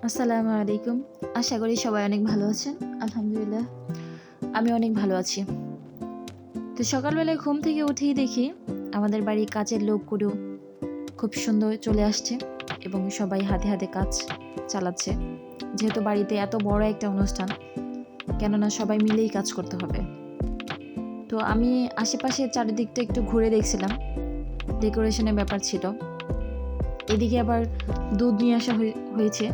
আসসালামু আলাইকুম। আশা করি সবাই অনেক ভালো আছেন। আলহামদুলিল্লাহ আমি অনেক ভালো আছি। তো সকালবেলায় ঘুম থেকে উঠেই দেখি আমাদের বাড়ির কাজের লোকগুলো খুব সুন্দর চলে আসছে এবং সবাই হাতে হাতে কাজ চালাচ্ছে। যেহেতু বাড়িতে এত বড় একটা অনুষ্ঠান, কেননা সবাই মিলেই কাজ করতে হবে। তো আমি আশেপাশে চারিদিকটা একটু ঘুরে দেখছিলাম, ডেকোরেশনের ব্যাপার ছিল। এদিকে আবার দুধ নিয়ে আসা হয়েছে।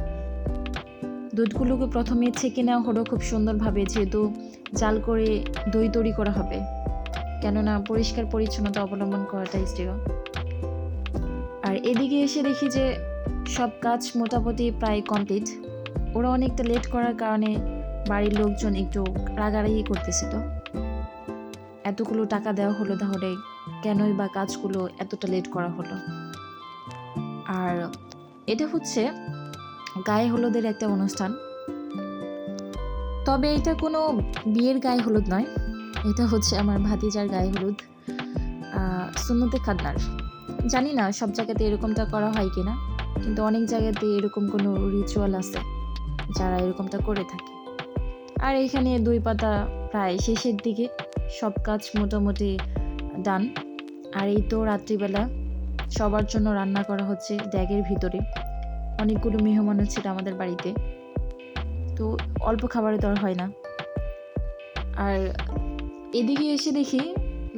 দুধগুলোকে প্রথমে ছেঁকে নেওয়া হলো খুব সুন্দরভাবে, যেহেতু জাল করে দই তৈরি করা হবে, কেননা পরিষ্কার পরিচ্ছন্নতা অবলম্বন করাটাই শ্রেয়। আর এদিকে এসে দেখি যে সব কাজ মোটামুটি প্রায় কমপ্লিট। ওরা অনেকটা লেট করার কারণে বাড়ির লোকজন একটু রাগারাগি করতেছিল। এতগুলো টাকা দেওয়া হলো, তাহলে কেনই বা কাজগুলো এতটা লেট করা হলো। আর এটা হচ্ছে গায়ে হলুদের একটা অনুষ্ঠান, তবে এটা কোনো বিয়ের গায়ে হলুদ নয়, এটা হচ্ছে আমার ভাতিজার গায়ে হলুদ, সুন্নতে খাদনার। জানি না সব জায়গাতে এরকমটা করা হয় কিনা, কিন্তু অনেক জায়গাতে এরকম কোনো রিচুয়াল আছে যারা এরকমটা করে থাকে। আর এখানে 2 পাতা প্রায় শেষের দিকে, সব কাজ মোটামুটি ডান। আর এই তো রাত্রিবেলা সবার জন্য রান্না করা হচ্ছে ড্যাগের ভিতরে। অনেকগুলো মেহমান ছিল আমাদের বাড়িতে, তো অল্প খাবারে তো আর হয় না। আর এদিকে এসে দেখি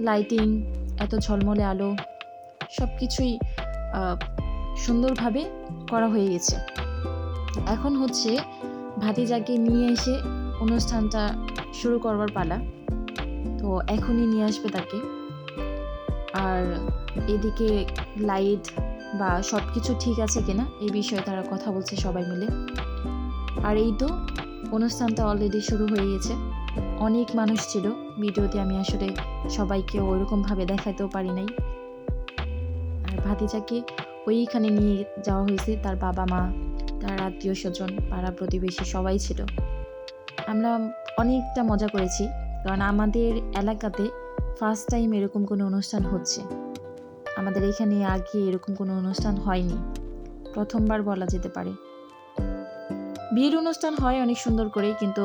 লাইটিং, এত ঝলমলে আলো, সব কিছুই সুন্দরভাবে করা হয়ে গেছে। এখন হচ্ছে ভাতিজাকে নিয়ে এসে অনুষ্ঠানটা শুরু করবার পালা। তো এখনই নিয়ে আসবে তাকে। আর এদিকে লাইট বা সব কিছু ঠিক আছে কিনা এই বিষয়ে তারা কথা বলছে সবাই মিলে। আর এই তো অনুষ্ঠানটা অলরেডি শুরু হয়ে গেছে। অনেক মানুষ ছিল, ভিডিওতে আমি আসলে সবাইকে ওইরকমভাবে দেখাতেও পারি নাই। আর ভাতিজাকে ওইখানে নিয়ে যাওয়া হয়েছে, তার বাবা মা, তার আত্মীয় স্বজন, পাড়া প্রতিবেশী সবাই ছিল। আমরা অনেকটা মজা করেছি, কারণ আমাদের এলাকাতে ফার্স্ট টাইম এরকম কোনো অনুষ্ঠান হচ্ছে। আমাদের এখানে আগে এরকম কোনো অনুষ্ঠান হয়নি, প্রথমবার বলা যেতে পারে। বিয়ের অনুষ্ঠান হয় অনেক সুন্দর করে, কিন্তু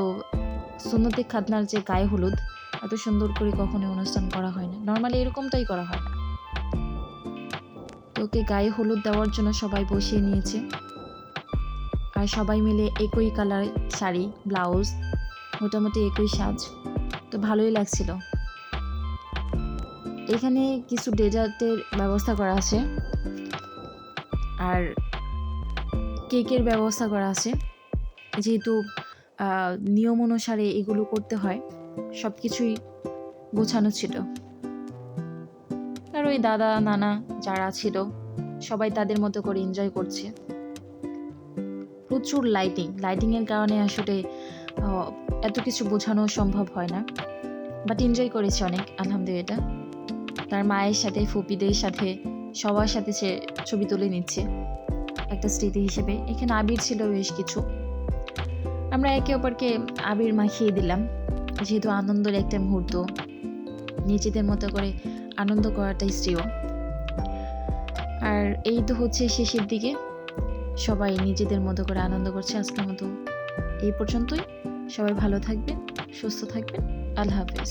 সুন্নতে খাদনার যে গায়ে হলুদ, এত সুন্দর করে কখনো অনুষ্ঠান করা হয় না। নর্মালি এরকমটাই করা হয় না। তো ওকে গায়ে হলুদ দেওয়ার জন্য সবাই বসিয়ে নিয়েছে। আর সবাই মিলে একই কালার শাড়ি, ব্লাউজ, মোটামুটি একই সাজ, তো ভালোই লাগছিল। এখানে কিছু ডেজার্টের ব্যবস্থা করা আছে, আর কেকের ব্যবস্থা করা আছে। যেহেতু নিয়ম অনুসারে এগুলো করতে হয়, সব কিছুই গোছানো ছিল। আর ওই দাদা নানা যারা ছিল সবাই তাদের মতো করে এনজয় করছে। প্রচুর লাইটিংয়ের কারণে আসলে এত কিছু বোঝানো সম্ভব হয় না, বাট এনজয় করেছে অনেক, আলহামদুলিল্লাহ। তার মায়ের সাথে, ফুপিদের সাথে, সবার সাথে সে ছবি তুলে নিচ্ছে একটা স্মৃতি হিসেবে। এখানে আবির ছিল বেশ কিছু, আমরা একে অপরকে আবির মাখিয়ে দিলাম। যেহেতু আনন্দের একটা মুহূর্ত, নিজেদের মতো করে আনন্দ করাটাই শ্রেয়। আর এই তো হচ্ছে শেষের দিকে, সবাই নিজেদের মতো করে আনন্দ করছে। আজকের মতো এই পর্যন্তই। সবাই ভালো থাকবেন, সুস্থ থাকবেন। আল্লাহ হাফেজ।